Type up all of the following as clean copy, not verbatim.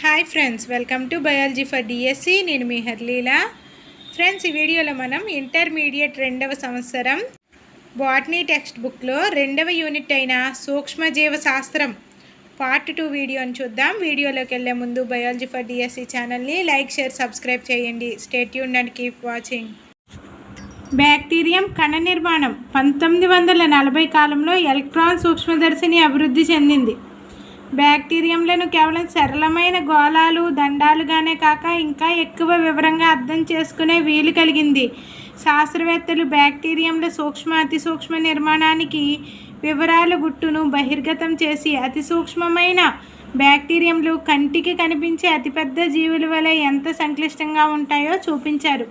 Hi friends, welcome to biology for DSC. నేను మీ హర్లీలా. Friends, ఈ వీడియోలో మనం ఇంటర్మీడియట్ 2వ సంవత్సరం బాటనీ టెక్స్ట్ బుక్లో 2వ యూనిట్ అయిన సూక్ష్మజీవ శాస్త్రం పార్ట్ 2 వీడియోని చూద్దాం. వీడియోలోకి వెళ్ళే ముందు బయాలజీ ఫర్ డిఎస్సి ఛానల్ని లైక్, షేర్, సబ్స్క్రైబ్ చేయండి. Stay tuned and keep watching. Bacterium కణ నిర్మాణం 1940 కాలంలో ఎలక్ట్రాన్ సూక్ష్మదర్శిని అభివృద్ధి చెందింది. బ్యాక్టీరియంలను కేవలం సరళమైన గోళాలు, దండాలుగానే కాక ఇంకా ఎక్కువ వివరంగా అర్థం చేసుకునే వీలు కలిగింది. శాస్త్రవేత్తలు బ్యాక్టీరియంల అతి సూక్ష్మ నిర్మాణానికి వివరాల గుట్టును బహిర్గతం చేసి అతి సూక్ష్మమైన బ్యాక్టీరియంలు కంటికి కనిపించే అతిపెద్ద జీవుల వలె ఎంత సంక్లిష్టంగా ఉంటాయో చూపించారు.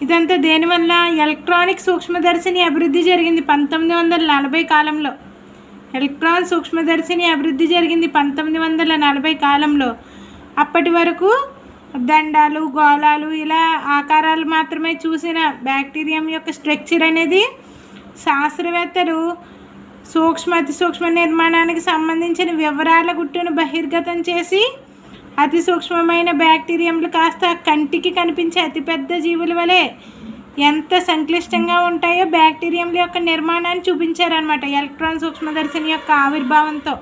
ఇదంతా దేనివల్ల? ఎలక్ట్రానిక్ సూక్ష్మదర్శిని అభివృద్ధి జరిగింది 1940 కాలంలో. ఎలక్ట్రాన్ సూక్ష్మదర్శిని అభివృద్ధి జరిగింది 1940 కాలంలో. అప్పటి వరకు దండాలు, గోళాలు ఇలా ఆకారాలు మాత్రమే చూసిన బ్యాక్టీరియం యొక్క స్ట్రక్చర్ అనేది శాస్త్రవేత్తలు అతి సూక్ష్మ నిర్మాణానికి సంబంధించిన వివరాల గుట్టును బహిర్గతం చేసి అతి సూక్ష్మమైన బ్యాక్టీరియంలు కాస్త కంటికి కనిపించే అతిపెద్ద జీవుల వలె ఎంత సంక్లిష్టంగా ఉంటాయో బ్యాక్టీరియంల యొక్క నిర్మాణాన్ని చూపించారనమాట. ఎలక్ట్రాన్ సూక్ష్మదర్శిని యొక్క ఆవిర్భావంతో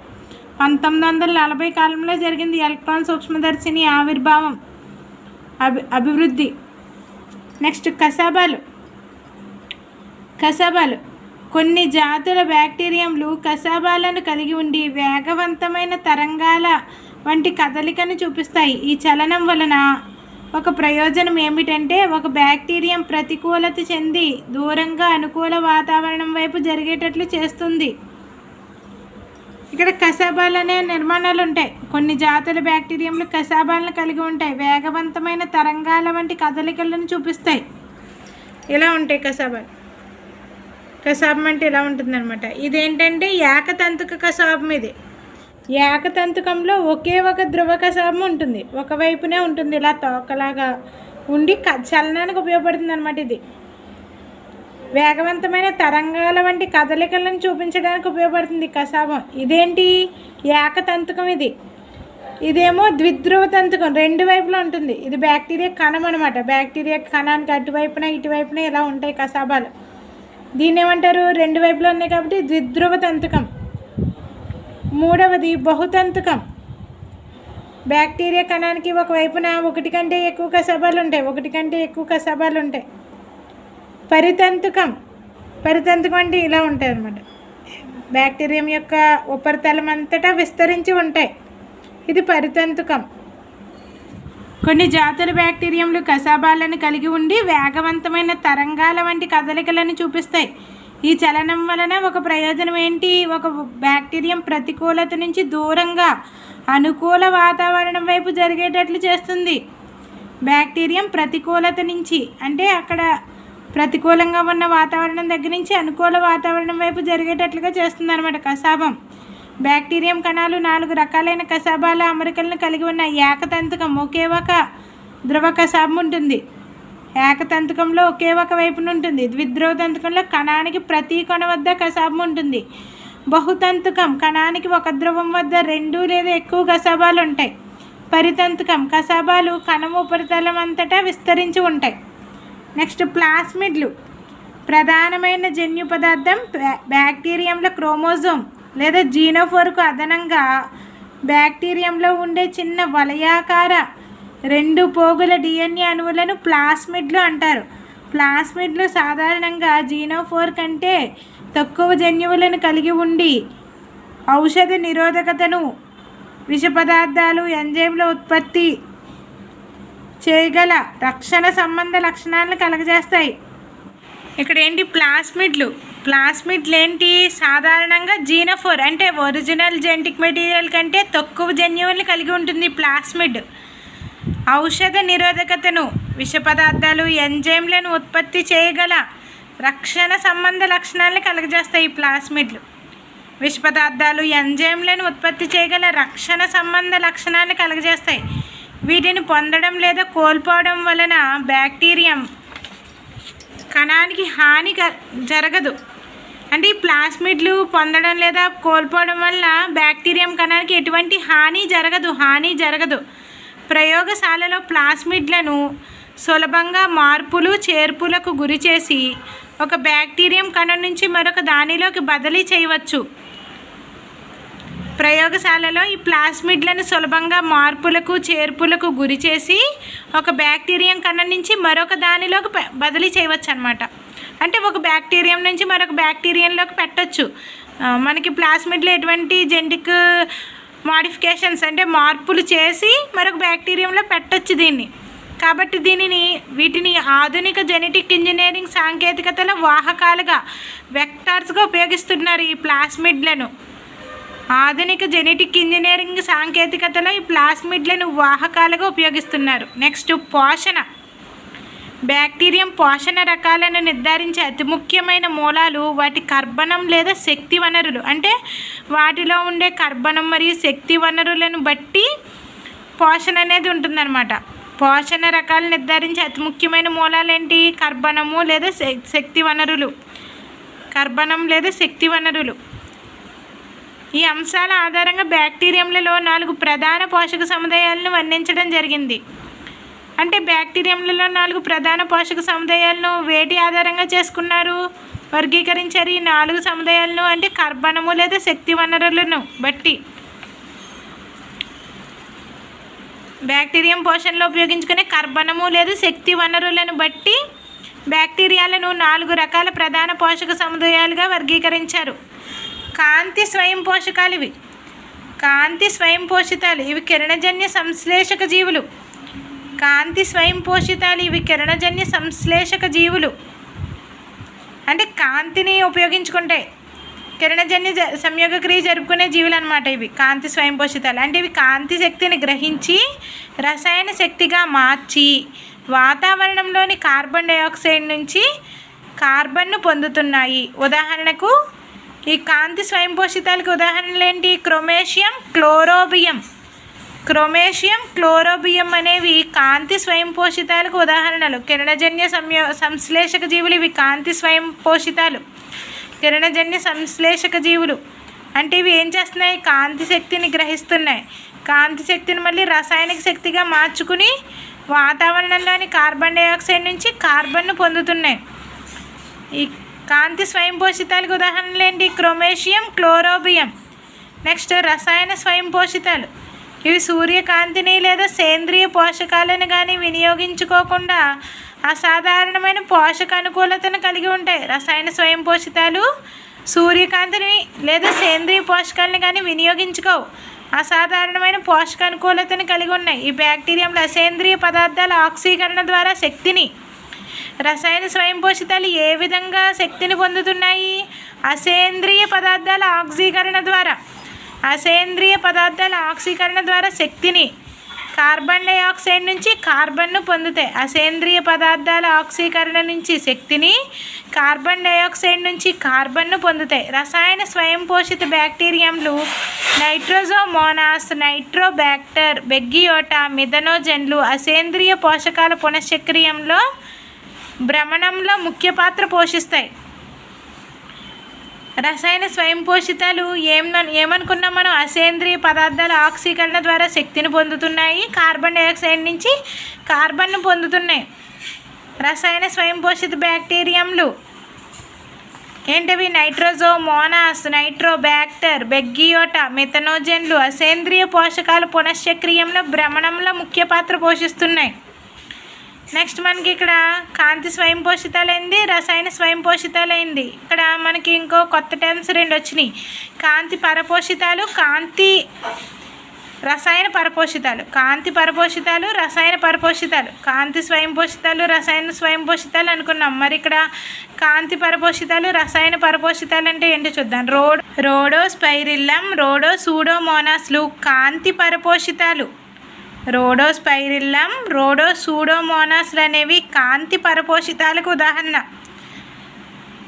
1940 కాలంలో జరిగింది ఎలక్ట్రాన్ సూక్ష్మదర్శిని ఆవిర్భావం, అభివృద్ధి. నెక్స్ట్ కసాబాలు కొన్ని జాతుల బ్యాక్టీరియంలు కసాబాలను కలిగి ఉండి వేగవంతమైన తరంగాల వంటి కదలికను చూపిస్తాయి. ఈ చలనం వలన ఒక ప్రయోజనం ఏమిటంటే ఒక బ్యాక్టీరియం ప్రతికూలత చెంది దూరంగా అనుకూల వాతావరణం వైపు జరిగేటట్లు చేస్తుంది. ఇక్కడ కసాబాలు అనే నిర్మాణాలు ఉంటాయి. కొన్ని జాతుల బ్యాక్టీరియంలు కసాబాలను కలిగి ఉంటాయి. వేగవంతమైన తరంగాల వంటి కదలికలను చూపిస్తాయి. ఇలా ఉంటాయి కసాబం అంటే ఇలా ఉంటుందన్నమాట. ఇదేంటంటే ఏకతంతుక కసాబం. ఇది ఏకతంతుకంలో ఒకే ఒక ధ్రువ కసాబం ఉంటుంది. ఒకవైపునే ఉంటుంది, ఇలా తోకలాగా ఉండి చలనానికి ఉపయోగపడుతుంది అనమాట. ఇది వేగవంతమైన తరంగాల వంటి కదలికలను చూపించడానికి ఉపయోగపడుతుంది కసాబం. ఇదేంటి? ఏకతంతుకం. ఇదేమో ద్విధ్రువ తంతుకం, రెండు వైపులా ఉంటుంది. ఇది బ్యాక్టీరియా కణం అనమాట. బ్యాక్టీరియా కణానికి అటువైపున ఇటువైపున ఇలా ఉంటాయి కసాబాలు. దీన్ని ఏమంటారు? రెండు వైపులా ఉన్నాయి కాబట్టి ద్విధ్రువ తంతుకం. మూడవది బహుతంతుకం. బ్యాక్టీరియా కణానికి ఒకవైపున ఒకటి కంటే ఎక్కువ కసాబాలు ఉంటాయి. పరితంతుకం అంటే ఇలా ఉంటాయి అన్నమాట. బ్యాక్టీరియం యొక్క ఉపరితలం అంతటా విస్తరించి ఉంటాయి. ఇది పరితంతుకం. కొన్ని జాతుల బ్యాక్టీరియంలు కసాబాలను కలిగి ఉండి వేగవంతమైన తరంగాల వంటి కదలికలను చూపిస్తాయి. ఈ చలనం వలన ఒక ప్రయోజనం ఏంటి? ఒక బ్యాక్టీరియం ప్రతికూలత నుంచి దూరంగా అనుకూల వాతావరణం వైపు జరిగేటట్లు చేస్తుంది. బ్యాక్టీరియం ప్రతికూలత నుంచి అంటే అక్కడ ప్రతికూలంగా ఉన్న వాతావరణం దగ్గర నుంచి అనుకూల వాతావరణం వైపు జరిగేటట్లుగా చేస్తుంది అనమాట కసాబం. బ్యాక్టీరియం కణాలు 4 రకాలైన కసాబాల అమరికలను కలిగి ఉన్న ఏకతంతుకం ఒకే ఒక ధ్రువ కసాబం ఉంటుంది. ఏకతంతుకంలో ఒకే ఒక వైపున ఉంటుంది. ద్విధ్రువ తంతుకంలో కణానికి ప్రతి కొన వద్ద కసాబం ఉంటుంది. బహుతంతుకం కణానికి ఒక ధ్రువం వద్ద 2 లేదా ఎక్కువ కసాబాలు ఉంటాయి. పరితంతుకం కసాబాలు కణం ఉపరితలం అంతటా విస్తరించి ఉంటాయి. నెక్స్ట్ ప్లాస్మిడ్లు. ప్రధానమైన జన్యు పదార్థం బ్యాక్టీరియంలో క్రోమోజోమ్ లేదా జీనోఫోర్కు అదనంగా బ్యాక్టీరియంలో ఉండే చిన్న వలయాకార 2 పోగుల DNA అణువులను ప్లాస్మిడ్లు అంటారు. ప్లాస్మిడ్లు సాధారణంగా జీనోఫోర్ కంటే తక్కువ జన్యువులను కలిగి ఉండి ఔషధ నిరోధకతను, విష పదార్థాలు, ఎంజైమ్ల ఉత్పత్తి చేయగల రక్షణ సంబంధ లక్షణాలను కలుగజేస్తాయి. ఇక్కడ ఏంటి? ప్లాస్మిడ్లు ఏంటి? సాధారణంగా జీనోఫోర్ అంటే ఒరిజినల్ జెనెటిక్ మెటీరియల్ కంటే తక్కువ జన్యువులను కలిగి ఉంటుంది ప్లాస్మిడ్. ఔషధ నిరోధకతను, విష పదార్థాలు, ఎంజైమ్లను ఉత్పత్తి చేయగల రక్షణ సంబంధ లక్షణాలను కలుగజేస్తాయి ప్లాస్మిడ్లు. విష పదార్థాలు, ఎంజైమ్లను ఉత్పత్తి చేయగల రక్షణ సంబంధ లక్షణాలను కలుగజేస్తాయి. వీటిని పొందడం లేదా కోల్పోవడం వలన బ్యాక్టీరియం కణానికి హాని జరగదు. అంటే ఈ ప్లాస్మిడ్లు పొందడం లేదా కోల్పోవడం వల్ల బ్యాక్టీరియం కణానికి ఎటువంటి హాని జరగదు. ప్రయోగశాలలో ప్లాస్మిడ్లను సులభంగా మార్పులు చేర్పులకు గురి చేసి ఒక బ్యాక్టీరియం కణం నుంచి మరొక దానిలోకి బదిలీ చేయవచ్చు. ప్రయోగశాలలో ఈ ప్లాస్మిడ్లను సులభంగా మార్పులకు చేర్పులకు గురి చేసి ఒక బ్యాక్టీరియం కణం నుంచి మరొక దానిలోకి బదిలీ చేయవచ్చు అన్నమాట. అంటే ఒక బ్యాక్టీరియం నుంచి మరొక బ్యాక్టీరియంలోకి పెట్టచ్చు. మనకి ప్లాస్మిడ్లో ఎటువంటి జెనెటిక్ మాడిఫికేషన్స్ అంటే మార్పులు చేసి మరొక బ్యాక్టీరియంలో పెట్టచ్చు దీన్ని. కాబట్టి వీటిని ఆధునిక జెనెటిక్ ఇంజనీరింగ్ సాంకేతికతల వాహకాలుగా వెక్టార్స్గా ఉపయోగిస్తున్నారు ఈ ప్లాస్మిడ్లను. ఆధునిక జెనెటిక్ ఇంజనీరింగ్ సాంకేతికతలో ఈ ప్లాస్మిడ్లను వాహకాలుగా ఉపయోగిస్తున్నారు. నెక్స్ట్ పోషణ. బ్యాక్టీరియం పోషణ రకాలను నిర్ధారించే అతి ముఖ్యమైన మూలాలు వాటి కర్బనం లేదా శక్తి వనరులు. అంటే వాటిలో ఉండే కర్బనం మరియు శక్తి వనరులను బట్టి పోషణ అనేది ఉంటుందన్నమాట. పోషణ రకాలు నిర్ధారించే అతి ముఖ్యమైన మూలాలు ఏంటి? కర్బనము లేదా శక్తి వనరులు. కర్బనం లేదా శక్తి వనరులు. ఈ అంశాల ఆధారంగా బ్యాక్టీరియంలలో 4 ప్రధాన పోషక సముదాయాలను వర్ణించడం జరిగింది. అంటే బ్యాక్టీరియంలలో 4 ప్రధాన పోషక సముదాయాలను వేటి ఆధారంగా చేసుకున్నారు, వర్గీకరించారు ఈ 4 సముదాయాలను? అంటే కర్బనము లేదా శక్తి వనరులను బట్టి. బ్యాక్టీరియం పోషణలో ఉపయోగించుకునే కర్బనము లేదా శక్తి వనరులను బట్టి బ్యాక్టీరియాలను 4 రకాల ప్రధాన పోషక సముదాయాలుగా వర్గీకరించారు. కాంతి స్వయం పోషకాలు. ఇవి కాంతి స్వయం పోషితాలు. ఇవి కిరణజన్య సంశ్లేషక జీవులు. కాంతి స్వయం పోషితాలు ఇవి కిరణజన్య సంశ్లేషక జీవులు. అంటే కాంతిని ఉపయోగించుకుంటాయి, కిరణజన్య సంయోగ క్రియ జరుపుకునే జీవులు అనమాట ఇవి కాంతి స్వయం పోషితాలు. అంటే ఇవి కాంతి శక్తిని గ్రహించి రసాయన శక్తిగా మార్చి వాతావరణంలోని కార్బన్ డైఆక్సైడ్ నుంచి కార్బన్ను పొందుతున్నాయి. ఉదాహరణకు ఈ కాంతి స్వయం పోషితాలకు ఉదాహరణలు ఏంటి? క్రోమేషియం, క్లోరోబియం. క్రోమేషియం, క్లోరోబియం అనేవి కాంతి స్వయం పోషితాలకు ఉదాహరణలు. కిరణజన్య సంశ్లేషక జీవులు ఇవి కాంతి స్వయం పోషితాలు, కిరణజన్య సంశ్లేషక జీవులు. అంటే ఇవి ఏం చేస్తున్నాయి? కాంతి శక్తిని గ్రహిస్తున్నాయి. కాంతి శక్తిని మళ్ళీ రసాయనిక శక్తిగా మార్చుకుని వాతావరణంలోని కార్బన్ డైఆక్సైడ్ నుంచి కార్బన్ను పొందుతున్నాయి. ఈ కాంతి స్వయం పోషితాలకు ఉదాహరణలు ఏంటి? క్రోమేషియం, క్లోరోబియం. నెక్స్ట్ రసాయన స్వయం పోషితాలు. ఇవి సూర్యకాంతిని లేదా సేంద్రియ పోషకాలను కానీ వినియోగించుకోకుండా అసాధారణమైన పోషక అనుకూలతను కలిగి ఉంటాయి. రసాయన స్వయం పోషితాలు సూర్యకాంతిని లేదా సేంద్రియ పోషకాలను కానీ వినియోగించుకోవు, అసాధారణమైన పోషక అనుకూలతను కలిగి ఉన్నాయి. ఈ బ్యాక్టీరియంలో అసేంద్రియ పదార్థాల ఆక్సీకరణ ద్వారా శక్తిని, రసాయన స్వయం పోషితాలు ఏ విధంగా శక్తిని పొందుతున్నాయి? అసేంద్రియ పదార్థాల ఆక్సీకరణ ద్వారా. అసేంద్రియ పదార్థాల ఆక్సీకరణ ద్వారా శక్తిని కార్బన్ డైఆక్సైడ్ నుంచి కార్బన్ను పొందుతాయి. అసేంద్రియ పదార్థాల ఆక్సీకరణ నుంచి శక్తిని కార్బన్ డైఆక్సైడ్ నుంచి కార్బన్ను పొందుతాయి. రసాయన స్వయం పోషిత బ్యాక్టీరియంలు నైట్రోజోమోనాస్, నైట్రోబ్యాక్టర్, బెగ్గియోటా, మిథనోజన్లు అసేంద్రియ పోషకాల పునశ్చక్రీయంలో భ్రమణంలో ముఖ్య పాత్ర పోషిస్తాయి. రసాయన స్వయం పోషితాలు ఏమనుకున్నాం మనం? అసేంద్రియ పదార్థాల ఆక్సీకరణ ద్వారా శక్తిని పొందుతున్నాయి, కార్బన్ డైఆక్సైడ్ నుంచి కార్బన్ను పొందుతున్నాయి. రసాయన స్వయం పోషిత బ్యాక్టీరియంలు ఏంటవి? నైట్రోజోమోనాస్, నైట్రోబ్యాక్టర్, బెగ్గియోటా, మిథనోజన్లు అసేంద్రియ పోషకాల పునశ్చక్రీయంలో భ్రమణంలో ముఖ్య పాత్ర పోషిస్తున్నాయి. నెక్స్ట్ మనకి ఇక్కడ కాంతి స్వయం పోషితాలైంది, రసాయన స్వయం పోషితాలైంది. ఇక్కడ మనకి ఇంకో కొత్త టర్మ్స్ 2 వచ్చినాయి. కాంతి పరపోషితాలు, రసాయన పరపోషితాలు. కాంతి పరపోషితాలు, రసాయన పరపోషితాలు. కాంతి స్వయం పోషితాలు, రసాయన స్వయం పోషితాలు అనుకున్నాం. మరి ఇక్కడ కాంతి పరపోషితాలు, రసాయన పరపోషితాలు అంటే ఏంటో చూద్దాం. రోడోస్పైరిల్లం, సూడోమోనాస్లు కాంతి పరపోషితాలు. రోడోస్పైరిల్లం, సూడోమోనాస్లు అనేవి కాంతి పరపోషితాలకు ఉదాహరణ.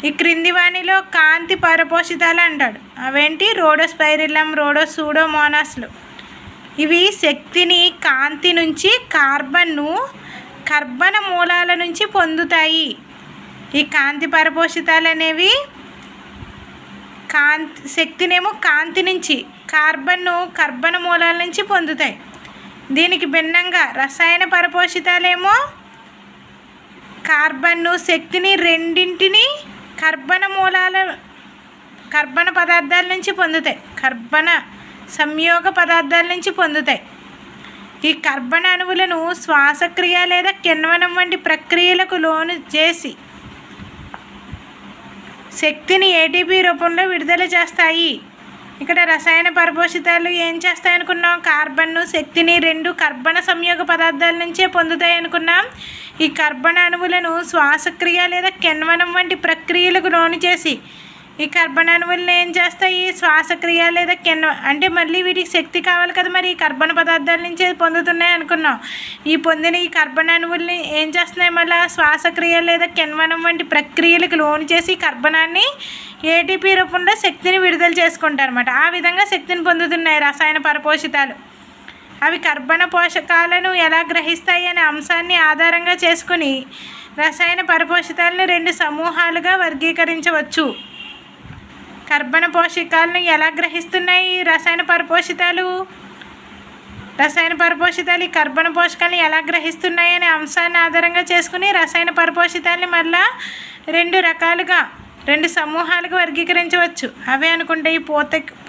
ఈ క్రింది వానిలో కాంతి పరపోషితాలు అంటాడు. అవేంటి? రోడోస్పైరిల్లం, సూడోమోనాస్లు. ఇవి శక్తిని కాంతి నుంచి కార్బన్ను కర్బన మూలాల నుంచి పొందుతాయి. ఈ కాంతి పరపోషితాలు అనేవి శక్తినేమో కాంతి నుంచి, కర్బన మూలాల నుంచి పొందుతాయి. దీనికి భిన్నంగా రసాయన పరపోషితాలేమో శక్తిని రెండింటిని కర్బన పదార్థాల నుంచి పొందుతాయి, కర్బన సంయోగ పదార్థాల నుంచి పొందుతాయి. ఈ కర్బన అణువులను శ్వాసక్రియ లేదా కిణ్వనం వంటి ప్రక్రియలకు లోను చేసి శక్తిని ఏటీపీ రూపంలో విడుదల చేస్తాయి. ఇక్కడ రసాయన పరపోషితాలు ఏం చేస్తాయి అనుకున్నాం? శక్తిని రెండు కర్బన సంయోగ పదార్థాల నుంచే పొందుతాయి అనుకున్నాం. ఈ కర్బన అణువులను శ్వాసక్రియ లేదా కిణ్వనం వంటి ప్రక్రియలకు లోను చేసి ఈ కర్బన అణువులను ఏం చేస్తాయి? శ్వాసక్రియ లేదా అంటే మళ్ళీ వీటికి శక్తి కావాలి కదా, మరి ఈ కర్బన పదార్థాల నుంచే పొందుతున్నాయి అనుకున్నాం. ఈ పొందిన ఈ కర్బన అణువుల్ని ఏం చేస్తున్నాయి? మళ్ళీ శ్వాసక్రియ లేదా కిణ్వనం వంటి ప్రక్రియలకు లోను చేసి కర్బనాన్ని ఏటీపీ రూపంలో శక్తిని విడుదల చేసుకుంటారు అన్నమాట. ఆ విధంగా శక్తిని పొందుతున్నాయి రసాయన పరపోషితాలు. అవి కర్బన పోషకాలను ఎలా గ్రహిస్తాయి అనే అంశాన్ని ఆధారంగా చేసుకుని రసాయన పరపోషితాలను రెండు సమూహాలుగా వర్గీకరించవచ్చు. కర్బన పోషకాలను ఎలా గ్రహిస్తున్నాయి రసాయన పరపోషితాలు? ఈ కర్బన పోషకాలను ఎలా గ్రహిస్తున్నాయి అనే అంశాన్ని ఆధారంగా చేసుకుని రసాయన పరపోషితాలని మళ్ళా రెండు సమూహాలుగా వర్గీకరించవచ్చు. అవే అనుకుంటే ఈ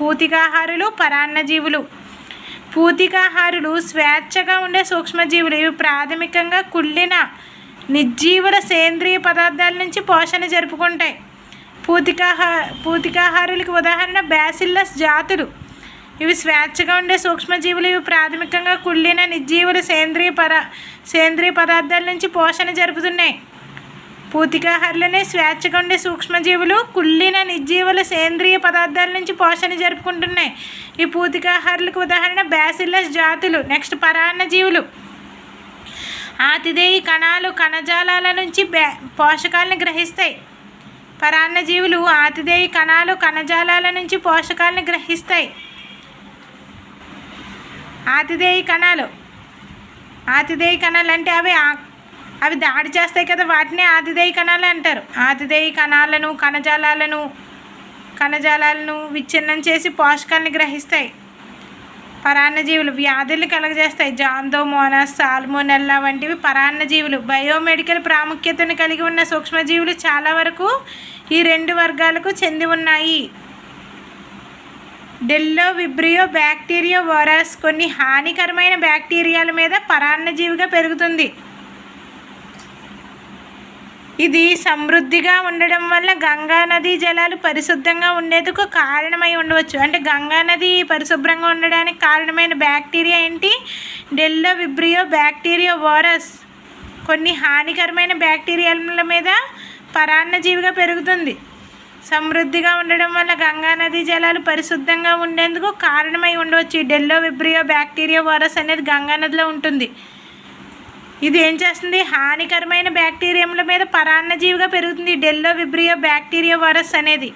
పూతికాహారులు, పరాన్నజీవులు. పూతికాహారులు స్వేచ్ఛగా ఉండే సూక్ష్మజీవులు. ఇవి ప్రాథమికంగా కుళ్ళిన నిర్జీవుల సేంద్రియ పదార్థాల నుంచి పోషణ జరుపుకుంటాయి. పూతికాహారులకు ఉదాహరణ బ్యాసిల్లస్ జాతులు. ఇవి స్వేచ్ఛగా ఉండే సూక్ష్మజీవులు. ఇవి ప్రాథమికంగా కుళ్ళిన నిర్జీవుల సేంద్రియ పదార్థాల నుంచి పోషణ జరుపుతున్నాయి. పూతికాహారులనే స్వేచ్ఛగా ఉండే సూక్ష్మజీవులు కుళ్ళిన నిర్జీవుల సేంద్రియ పదార్థాల నుంచి పోషణ జరుపుకుంటున్నాయి. ఈ పూతికాహారులకు ఉదాహరణ బ్యాసిల్లస్ జాతులు. నెక్స్ట్ పరాన్నజీవులు. ఆతిథేయ కణజాలాల నుంచి పోషకాలను గ్రహిస్తాయి. పరాన్నజీవులు ఆతిథేయ కణజాలాల నుంచి పోషకాలను గ్రహిస్తాయి. ఆతిథేయ కణాలు అంటే అవి దాడి చేస్తాయి కదా, వాటిని ఆతిథేయ కణాలు అంటారు. ఆతిథేయ కణజాలాలను విచ్ఛిన్నం చేసి పోషకాలను గ్రహిస్తాయి. పరాన్నజీవులు వ్యాధుల్ని కలుగజేస్తాయి. జాందోమోనాస్, సాల్మోనెల్లా వంటివి పరాన్నజీవులు. బయోమెడికల్ ప్రాముఖ్యతను కలిగి ఉన్న సూక్ష్మజీవులు చాలా వరకు ఈ రెండు వర్గాలకు చెంది ఉన్నాయి. డెల్లో విబ్రియో బ్యాక్టీరియా వరస్ కొన్ని హానికరమైన బ్యాక్టీరియాల మీద పరాన్నజీవిగా పెరుగుతుంది. ఇది సమృద్ధిగా ఉండడం వల్ల గంగా నదీ జలాలు పరిశుద్ధంగా ఉండేందుకు కారణమై ఉండవచ్చు. అంటే గంగా నది పరిశుభ్రంగా ఉండడానికి కారణమైన బ్యాక్టీరియా ఏంటి? డెల్లో విబ్రియో బ్యాక్టీరియా వరస్ కొన్ని హానికరమైన బ్యాక్టీరియాల మీద పరాన్నజీవిగా పెరుగుతుంది. సమృద్ధిగా ఉండడం వల్ల గంగా నదీ జలాలు పరిశుద్ధంగా ఉండేందుకు కారణమై ఉండవచ్చు. ఈ డెల్లో విబ్రియో బ్యాక్టీరియా వరస్ అనేది గంగా నదిలో ఉంటుంది. ఇది ఏం చేస్తుంది? హానికరమైన బ్యాక్టీరియాల మీద పరాన్నజీవిగా పెరుగుతుంది. డెల్లో విబ్రియో బ్యాక్టీరియా వరస్ అనేది.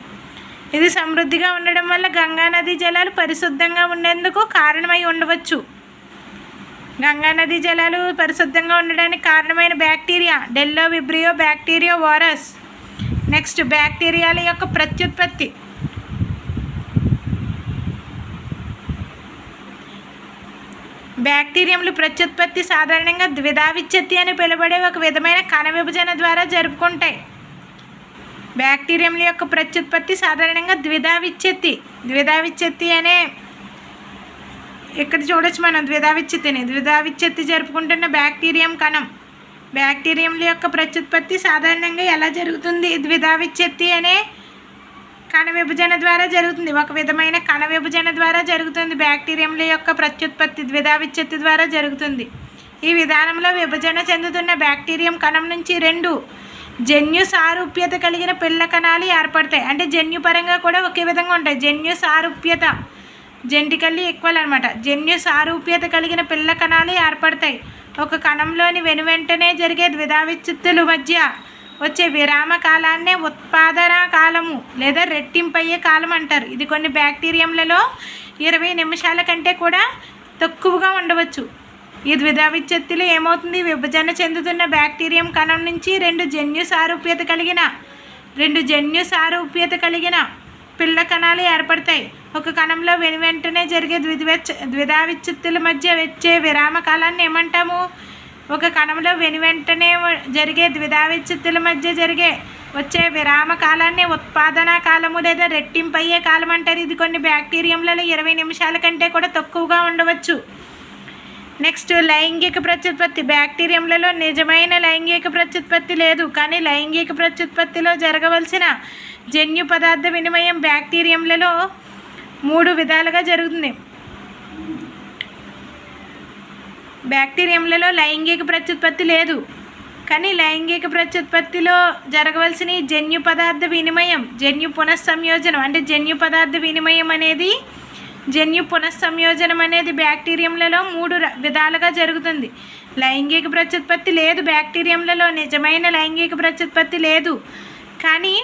ఇది సమృద్ధిగా ఉండడం వల్ల గంగా నదీ జలాలు పరిశుద్ధంగా ఉండేందుకు కారణమై ఉండవచ్చు. గంగా నదీ జలాలు పరిశుద్ధంగా ఉండడానికి కారణమైన బ్యాక్టీరియా డెల్లో విబ్రియో బ్యాక్టీరియా వరస్. నెక్స్ట్ బ్యాక్టీరియాల యొక్క ప్రత్యుత్పత్తి. బ్యాక్టీరియంలు ప్రత్యుత్పత్తి సాధారణంగా ద్విధా విచ్ఛత్తి అని పిలువబడే ఒక విధమైన కణ విభజన ద్వారా జరుపుకుంటాయి. బ్యాక్టీరియంల యొక్క ప్రత్యుత్పత్తి సాధారణంగా ద్విధా విచ్ఛత్తి అనే ఇక్కడ చూడొచ్చు మనం ద్విధా విచ్ఛత్తి జరుపుకుంటున్న బ్యాక్టీరియంల యొక్క ప్రత్యుత్పత్తి సాధారణంగా ఎలా జరుగుతుంది? ద్విధా విచ్ఛత్తి అనే కణ విభజన ద్వారా జరుగుతుంది. ఒక విధమైన కణ విభజన ద్వారా జరుగుతుంది. బ్యాక్టీరియంల యొక్క ప్రత్యుత్పత్తి ద్విధా విచ్ఛత్తి ద్వారా జరుగుతుంది. ఈ విధానంలో విభజన చెందుతున్న బ్యాక్టీరియం కణం నుంచి రెండు జన్యు సారూప్యత కలిగిన పిల్ల కణాలు ఏర్పడతాయి. అంటే జన్యుపరంగా కూడా ఒకే విధంగా ఉంటాయి. జన్యు సారూప్యత జెంటికల్లీ ఈక్వల్ అనమాట. జన్యు సారూప్యత కలిగిన పిల్ల కణాలు ఏర్పడతాయి. ఒక కణంలోని వెనువెంటనే జరిగే ద్విధా విచ్ఛత్తుల మధ్య వచ్చే విరామ కాలాన్నే ఉత్పాదన కాలము లేదా రెట్టింపయ్యే కాలం అంటారు. ఇది కొన్ని బ్యాక్టీరియంలలో 20 నిమిషాల కంటే కూడా తక్కువగా ఉండవచ్చు. ఈ ద్విధా విచ్ఛత్తిలో ఏమవుతుంది? విభజన చెందుతున్న బ్యాక్టీరియం కణం నుంచి రెండు జన్యు సారూప్యత కలిగిన పిల్ల కణాలు ఏర్పడతాయి. ఒక కణంలో వెనువెంటనే జరిగే ద్విధా విచ్ఛిత్తుల మధ్య వచ్చే విరామ కాలాన్ని ఏమంటాము? ఒక కణంలో వెనువెంటనే జరిగే ద్విధా విచ్ఛిత్తుల మధ్య వచ్చే విరామ కాలాన్ని ఉత్పాదనా కాలము లేదా రెట్టింపయ్యే కాలం అంటారు. ఇది కొన్ని బ్యాక్టీరియంలలో 20 నిమిషాల కంటే కూడా తక్కువగా ఉండవచ్చు. నెక్స్ట్ లైంగిక ప్రత్యుత్పత్తి. బ్యాక్టీరియంలలో నిజమైన లైంగిక ప్రత్యుత్పత్తి లేదు, కానీ లైంగిక ప్రత్యుత్పత్తిలో జరగవలసిన జన్యు పదార్థ వినిమయం బ్యాక్టీరియంలలో 3 విధాలుగా జరుగుతుంది. బ్యాక్టీరియంలలో లైంగిక ప్రత్యుత్పత్తి లేదు, కానీ లైంగిక ప్రత్యుత్పత్తిలో జరగవలసిన జన్యు పదార్థ వినిమయం, జన్యు పునఃసంయోజనం అంటే జన్యు పదార్థ వినిమయం అనేది జన్యు పునఃసంయోజనం అనేది బ్యాక్టీరియంలలో 3 విధాలుగా జరుగుతుంది. లైంగిక ప్రత్యుత్పత్తి లేదు బ్యాక్టీరియంలలో, నిజమైన లైంగిక ప్రత్యుత్పత్తి లేదు, కానీ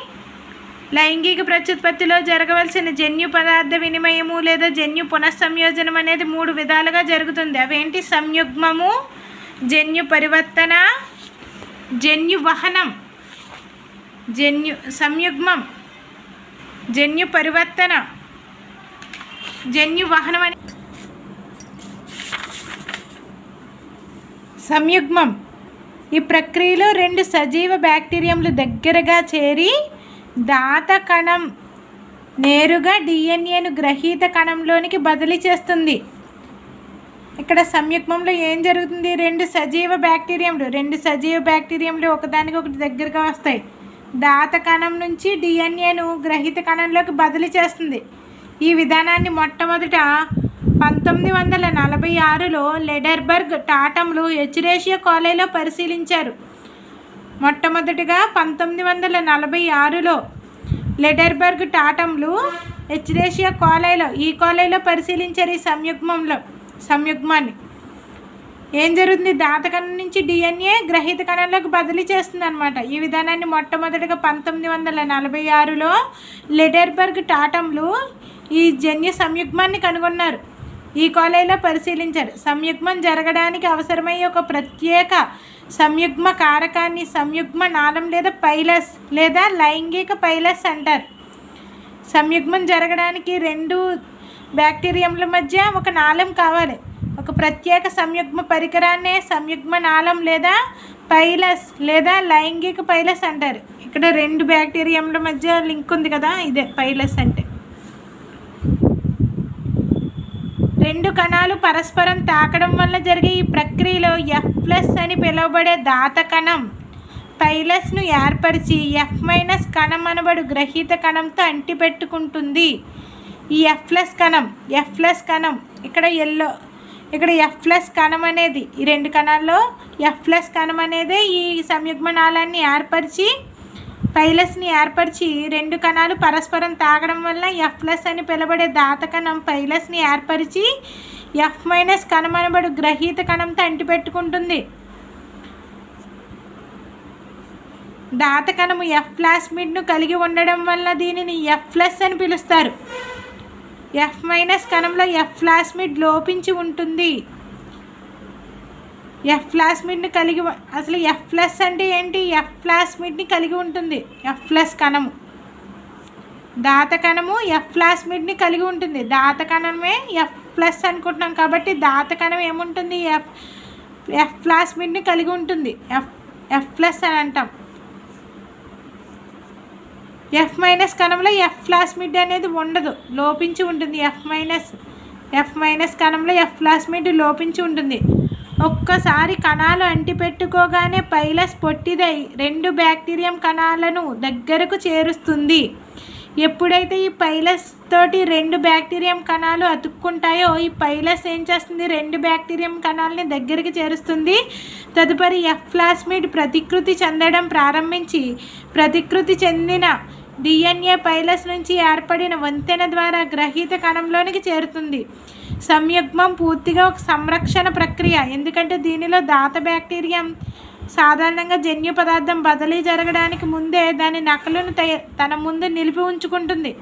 లైంగిక ప్రత్యుత్పత్తిలో జరగవలసిన జన్యు పదార్థ వినిమయము లేదా జన్యు పునఃసంయోజనం అనేది 3 విధాలుగా జరుగుతుంది. అవేంటి? సంయుగ్మము, జన్యు పరివర్తన, జన్యు వహనం. సంయుగ్మం, జన్యు పరివర్తన, జన్యు వహనం అని. సంయుగ్మం ఈ ప్రక్రియలో 2 సజీవ బ్యాక్టీరియంలు దగ్గరగా చేరి దాత కణం నేరుగా డిఎన్ఏను గ్రహీత కణంలోనికి బదిలీ చేస్తుంది. ఇక్కడ సంయుగ్మంలో ఏం జరుగుతుంది? 2 సజీవ బ్యాక్టీరియంలు ఒకదానికొకటి దగ్గరగా వస్తాయి. దాత కణం నుంచి డిఎన్ఏను గ్రహీత కణంలోకి బదిలీ చేస్తుంది. ఈ విధానాన్ని మొట్టమొదట 1946లో లెడర్బర్గ్, టాటమ్లు ఎచ్రేషియా కోలైలో పరిశీలించారు. మొట్టమొదటిగా 1946లో లెడర్బర్గ్, టాటమ్లు ఎచ్రేషియా కోలైలో పరిశీలించారు ఈ సంయుగ్మాన్ని. ఏం జరుగుతుంది? దాత కణం నుంచి డిఎన్ఏ గ్రహీత కణంలోకి బదిలీ చేస్తుంది అనమాట. ఈ విధానాన్ని మొట్టమొదటిగా 1946లో లెడర్బర్గ్, టాటమ్లు ఈ జన్యు సంయుగ్మాన్ని కనుగొన్నారు. ఈ కోలైలో పరిశీలించారు. సంయుగ్మం జరగడానికి అవసరమయ్యే ఒక ప్రత్యేక సంయుగ్మ కారకాన్ని సంయుగ్మ నాళం లేదా పైలస్ లేదా లైంగిక పైలస్ అంటారు. సంయుగ్మం జరగడానికి 2 బ్యాక్టీరియంల మధ్య ఒక నాళం కావాలి. ఒక ప్రత్యేక సంయుగ్మ పరికరాన్నే సంయుగ్మ నాళం లేదా పైలస్ లేదా లైంగిక పైలస్ అంటారు. ఇక్కడ 2 బ్యాక్టీరియంల మధ్య లింక్ ఉంది కదా, ఇదే పైలస్ అంటే. 2 కణాలు పరస్పరం తాకడం వల్ల జరిగే ఈ ప్రక్రియలో F+ అని పిలువబడే దాత కణం పైలస్ను ఏర్పరిచి F- కణం అనబడు గ్రహీత కణంతో అంటిపెట్టుకుంటుంది. ఈ F+ కణం ఇక్కడ F+ కణం అనేది ఈ 2 కణాల్లో F+ కణం అనేది ఈ సంయుగ్మ నాళాన్ని ఏర్పరిచి పైలస్ని ఏర్పరిచి 2 కణాలు పరస్పరం తాగడం వల్ల F+ అని పిలువబడే దాత కణం పైలస్ని ఏర్పరిచి F- కణం అనబడు గ్రహీత కణంతో అంటిపెట్టుకుంటుంది. దాత కణము F ప్లాస్మిడ్ను కలిగి ఉండడం వల్ల దీనిని F+ అని పిలుస్తారు. F- కణంలో F ప్లాస్మిడ్ లోపించి ఉంటుంది. F ప్లాస్మిడ్ని కలిగి అసలు F+ అంటే ఏంటి? F ప్లాస్మిడ్ని కలిగి ఉంటుంది. F+ కణము దాత కణము F ప్లాస్మిడ్ని కలిగి ఉంటుంది. దాత కణమే F+ అనుకుంటున్నాం కాబట్టి దాత కణం ఏముంటుంది? F ప్లాస్మిడ్ని కలిగి ఉంటుంది. F+ అని అంటాం. F- కణంలో F ప్లాస్మిడ్ అనేది ఉండదు, లోపించి ఉంటుంది. F- కణంలో F ప్లాస్మిడ్ లోపించి ఉంటుంది. ఒక్కసారి కణాలు అంటిపెట్టుకోగానే పైలస్ పొట్టిదై 2 బ్యాక్టీరియం కణాలను దగ్గరకు చేరుస్తుంది. ఎప్పుడైతే ఈ పైలస్ తోటి 2 బ్యాక్టీరియం కణాలు అతుక్కుంటాయో ఈ పైలస్ ఏం చేస్తుంది? 2 బ్యాక్టీరియం కణాలని దగ్గరికి చేరుస్తుంది. తదుపరి F ప్లాస్మిడ్ ప్రతికృతి చెందడం ప్రారంభించి ప్రతికృతి చెందిన డిఎన్ఏ పైలస్ నుంచి ఏర్పడిన వంతెన ద్వారా గ్రహీత కణంలోనికి చేరుతుంది. సంయుగ్మం పూర్తిగా ఒక సంరక్షణ ప్రక్రియ, ఎందుకంటే దీనిలో దాత బ్యాక్టీరియం సాధారణంగా జన్యు పదార్థం బదిలీ జరగడానికి ముందే దాని నకలును తన ముందు నిలిపి ఉంచుకుంటుంది.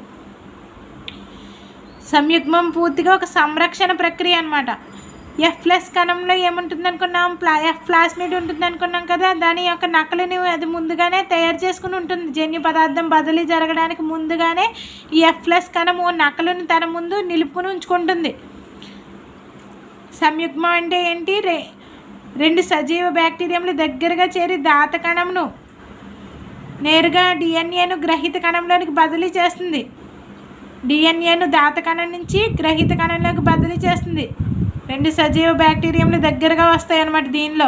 సంయుగ్మం పూర్తిగా ఒక సంరక్షణ ప్రక్రియ అన్నమాట. ఎఫ్ ప్లస్ కణంలో ఏముంటుంది అనుకున్నాం, ఎఫ్ ప్లాస్మిడ్ ఉంటుంది అనుకున్నాం కదా. దాని యొక్క నకలుని అది ముందుగానే తయారు చేసుకుని ఉంటుంది. జన్యు పదార్థం బదిలీ జరగడానికి ముందుగానే ఈ ఎఫ్ ప్లస్ కణము నకలుని తన ముందు నిలుపుకుని ఉంచుకుంటుంది. సంయుగ్మం అంటే ఏంటి, రెండు సజీవ బ్యాక్టీరియంలు దగ్గరగా చేరి దాత కణంను నేరుగా డిఎన్ఏను గ్రహీత కణంలోనికి బదిలీ చేస్తుంది. డిఎన్ఏను దాత కణం నుంచి గ్రహీత కణంలోకి బదిలీ చేస్తుంది. రెండు సజీవ బ్యాక్టీరియంలు దగ్గరగా వస్తాయి అన్నమాట దీనిలో.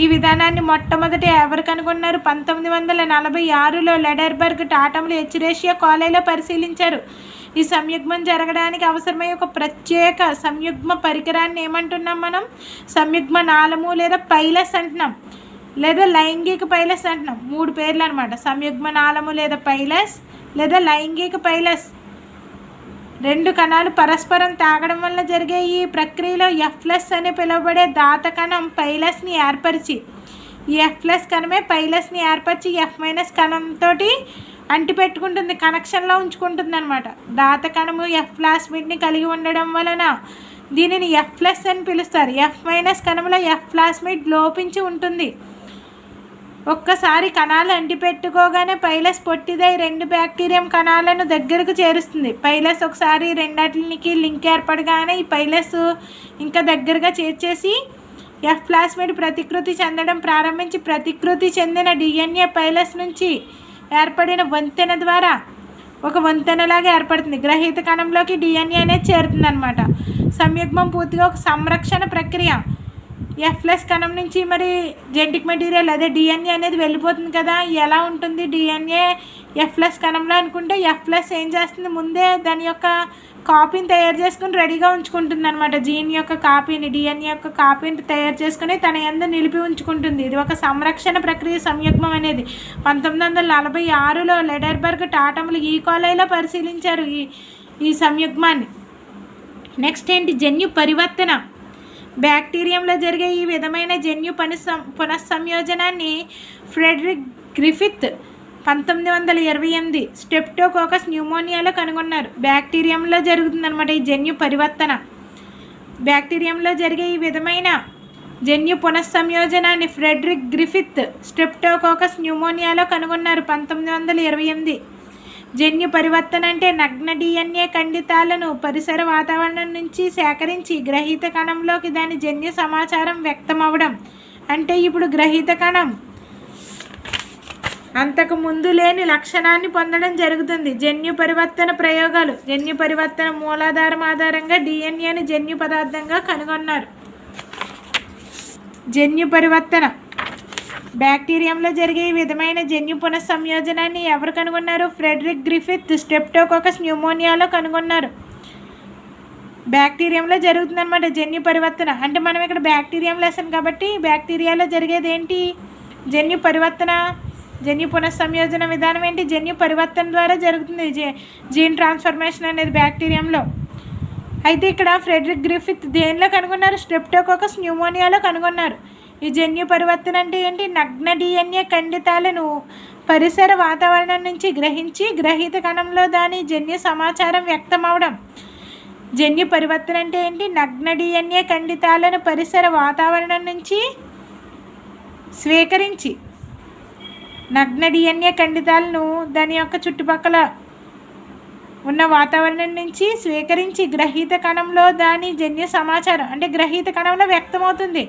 ఈ విధానాన్ని మొట్టమొదటి ఎవరు కనుగొన్నారు, 1946లో లెడర్బర్గ్, టాటమ్లు, హెచ్రేషియా కోలైలో పరిశీలించారు. ఈ సంయుగ్మం జరగడానికి అవసరమయ్యే ఒక ప్రత్యేక సంయుగ్మ పరికరాన్ని ఏమంటున్నాం మనం, సంయుగ్మ నాళము లేదా పైలస్ అంటున్నాం, లేదా లైంగిక పైలస్ అంటున్నాం. 3 పేర్లు అనమాట, సంయుగ్మ నాళము లేదా పైలస్ లేదా లైంగిక పైలస్. 2 కణాలు పరస్పరం తాగడం వల్ల జరిగే ఈ ప్రక్రియలో ఎఫ్ ప్లస్ అని పిలువబడే దాత కణం పైలస్ని ఏర్పరిచి, ఈ ఎఫ్ ప్లస్ కణమే పైలస్ని ఏర్పరిచి ఎఫ్ మైనస్ కణంతో అంటిపెట్టుకుంటుంది, కనెక్షన్లో ఉంచుకుంటుంది అనమాట. దాత కణము ఎఫ్ ప్లాస్మిడ్ని కలిగి ఉండడం వలన దీనిని ఎఫ్ ప్లస్ అని పిలుస్తారు. ఎఫ్ మైనస్ కణంలో ఎఫ్ ప్లాస్మిడ్ లోపించి ఉంటుంది. ఒక్కసారి కణాలు అంటిపెట్టుకోగానే పైలస్ పొట్టిదై 2 బ్యాక్టీరియం కణాలను దగ్గరకు చేరుస్తుంది. పైలస్ ఒకసారి రెండాటికి లింక్ ఏర్పడగానే ఈ పైలస్ ఇంకా దగ్గరగా చేర్చేసి ఎఫ్ ప్లాస్మిడ్ ప్రతికృతి చెందడం ప్రారంభించి ప్రతికృతి చెందిన డిఎన్ఏ పైలస్ నుంచి ఏర్పడిన వంతెన ద్వారా ఒక వంతెనలాగా ఏర్పడుతుంది. గ్రహీత కణంలోకి డిఎన్ఏ అనేది చేరుతుంది అనమాట. సంయుగ్మం పూర్తిగా ఒక సంరక్షణ ప్రక్రియ. ఎఫ్ ప్లస్ కణం నుంచి మరి జెనెటిక్ మెటీరియల్ అదే డిఎన్ఏ అనేది వెళ్ళిపోతుంది కదా. ఎలా ఉంటుంది డిఎన్ఏ ఎఫ్ ప్లస్ కణంలో అనుకుంటే, ఎఫ్ ప్లస్ ఏం చేస్తుంది, ముందే దాని యొక్క కాపీని తయారు చేసుకుని రెడీగా ఉంచుకుంటుంది అనమాట. జీన్ యొక్క కాపీని, డిఎన్ఏ యొక్క కాపీని తయారు చేసుకుని తన యందు నిలిపి ఉంచుకుంటుంది. ఇది ఒక సంరక్షణ ప్రక్రియ సంయుగ్మం అనేది. 1946లో లెడర్బర్గ్, టాటమ్లు, ఈ కోలైలో పరిశీలించారు ఈ సంయుగ్మాన్ని. నెక్స్ట్ ఏంటి, జన్యు పరివర్తన. బ్యాక్టీరియంలో జరిగే ఈ విధమైన జన్యు పునఃసంయోజనాన్ని ఫ్రెడరిక్ గ్రిఫిత్ 1928 స్ట్రెప్టోకోకస్ న్యూమోనియాలో కనుగొన్నారు. బ్యాక్టీరియంలో జరుగుతుందన్నమాట ఈ జన్యు పరివర్తన. బ్యాక్టీరియంలో జరిగే ఈ విధమైన జన్యు పునఃసంయోజనాన్ని ఫ్రెడరిక్ గ్రిఫిత్ స్ట్రెప్టోకోకస్ న్యూమోనియాలో కనుగొన్నారు 1928. జన్యు పరివర్తన అంటే నగ్న డిఎన్ఏ ఖండితాలను పరిసర వాతావరణం నుంచి సేకరించి గ్రహీత కణంలోకి దాని జన్యు సమాచారం వ్యక్తమవడం. అంటే ఇప్పుడు గ్రహీత కణం అంతకు ముందు లేని లక్షణాన్ని పొందడం జరుగుతుంది. జన్యు పరివర్తన ప్రయోగాలు. జన్యు పరివర్తన మూలాధారం ఆధారంగా డిఎన్ఏను జన్యు పదార్థంగా కనుగొన్నారు. జన్యు పరివర్తన బ్యాక్టీరియంలో జరిగే ఈ విధమైన జన్యు పునఃసంయోజనాన్ని ఎవరు కనుగొన్నారు, ఫ్రెడరిక్ గ్రిఫిత్ స్ట్రెప్టోకోకస్ న్యూమోనియాలో కనుగొన్నారు. బ్యాక్టీరియంలో జరుగుతుందన్నమాట జన్యు పరివర్తన. అంటే మనం ఇక్కడ బ్యాక్టీరియం లెసన్ కాబట్టి బ్యాక్టీరియాలో జరిగేది ఏంటి, జన్యు పరివర్తన. జన్యు పునఃసంయోజన విధానం ఏంటి, జన్యు పరివర్తన ద్వారా జరుగుతుంది జీన్ ట్రాన్స్ఫర్మేషన్ అనేది బ్యాక్టీరియంలో. అయితే ఇక్కడ ఫ్రెడరిక్ గ్రిఫిత్ దేనిలో కనుగొన్నారు, స్ట్రెప్టోకోకస్ న్యూమోనియాలో కనుగొన్నారు. ఈ జన్యు పరివర్తన అంటే ఏంటి, నగ్న డిఎన్ఏ ఖండితాలను పరిసర వాతావరణం నుంచి గ్రహించి గ్రహీత కణంలో దాని జన్యు సమాచారం వ్యక్తమవడం. జన్యు పరివర్తన అంటే ఏంటి, నగ్న డిఎన్ఏ ఖండితాలను పరిసర వాతావరణం నుంచి స్వీకరించి నగ్న డిఎన్ఏ ఖండితాలను దాని యొక్క చుట్టుపక్కల ఉన్న వాతావరణం నుంచి స్వీకరించి గ్రహీత కణంలో దాని జన్యు సమాచారం అంటే గ్రహీత కణంలో వ్యక్తమవుతుంది.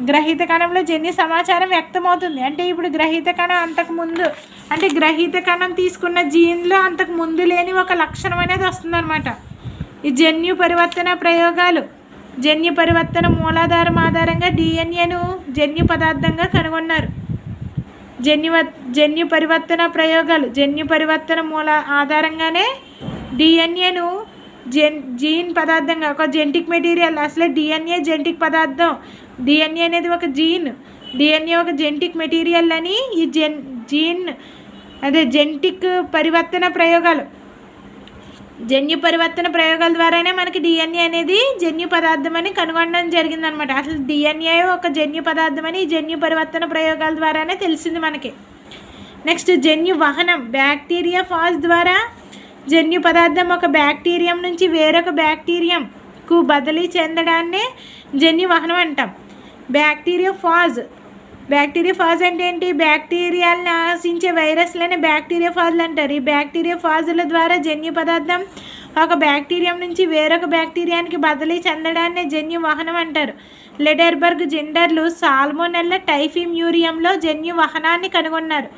గ్రహీత కణంలో జన్యు సమాచారం వ్యక్తమవుతుంది. అంటే ఇప్పుడు గ్రహీత కణం అంతకుముందు అంటే గ్రహీత కణం తీసుకున్న జీన్లో అంతకు ముందు లేని ఒక లక్షణం అనేది వస్తుందన్నమాట. ఈ జన్యు పరివర్తన ప్రయోగాలు. జన్యు పరివర్తన మూలాధారం ఆధారంగా డిఎన్ఏను జన్యు పదార్థంగా కనుగొన్నారు. జన్యు పరివర్తన ప్రయోగాలు. జన్యు పరివర్తన మూల ఆధారంగానే డిఎన్ఏను జీన్ పదార్థంగా ఒక జెనెటిక్ మెటీరియల్. అసలే డిఎన్ఏ జెనెటిక్ పదార్థం. డిఎన్ఏ అనేది ఒక జీన్. డిఎన్ఏ ఒక జెనెటిక్ మెటీరియల్ అని ఈ జీన్ అదే జెనెటిక్ పరివర్తన ప్రయోగాలు. జన్యు పరివర్తన ప్రయోగాల ద్వారానే మనకి డిఎన్ఏ అనేది జన్యు పదార్థం అని కనుగొనడం జరిగిందనమాట. అసలు డిఎన్ఏ ఒక జన్యు పదార్థం అని జన్యు పరివర్తన ప్రయోగాల ద్వారానే తెలిసింది మనకి. నెక్స్ట్ జన్యు వహనం. బ్యాక్టీరియా ఫాజ్ ద్వారా జన్యు పదార్థం ఒక బ్యాక్టీరియం నుంచి వేరొక బ్యాక్టీరియం కు బదిలీ చెందడాన్నే జన్యువహనం అంటాం. బ్యాక్టీరియోఫాజ్ అంటే ఏంటి? బ్యాక్టీరియాలను ఆశించే వైరస్లనే బ్యాక్టీరియోఫాజ్లు అంటారు. ఈ బ్యాక్టీరియోఫాజుల ద్వారా జన్యు పదార్థం ఒక బ్యాక్టీరియం నుంచి వేరొక బ్యాక్టీరియానికి బదిలీ చెందడాన్నే జన్యువహనం అంటారు. లెడెర్బర్గ్ జెండర్లు సాల్మోనెల్లా టైఫిమ్యూరియంలో జన్యువహనాన్ని కనుగొన్నారు.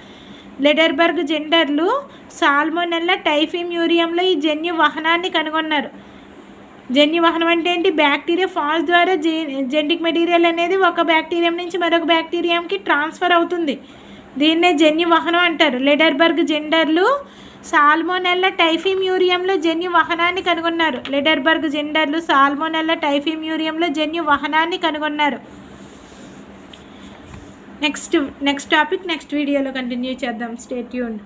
లెడెర్బర్గ్ జెండర్లు సాల్మోనెల్లా టైఫిమ్యూరియంలో ఈ జన్యువహనాన్ని కనుగొన్నారు. జన్యువహనం అంటే ఏంటి? బ్యాక్టీరియా ఫాజ్ ద్వారా జెనెటిక్ మెటీరియల్ అనేది ఒక బ్యాక్టీరియం నుంచి మరొక బ్యాక్టీరియంకి ట్రాన్స్ఫర్ అవుతుంది. దీన్నే జన్యువహనం అంటారు. లెడెర్బర్గ్ జెండర్లు సాల్మోనెల్లా టైఫిమ్యూరియంలో జన్యువహనాన్ని కనుగొన్నారు. లెడెర్బర్గ్ జెండర్లు సాల్మోనెల్లా టైఫిమ్యూరియంలో జన్యువహనాన్ని కనుగొన్నారు. నెక్స్ట్ టాపిక్ నెక్స్ట్ వీడియోలో కంటిన్యూ చేద్దాం. Stay tuned.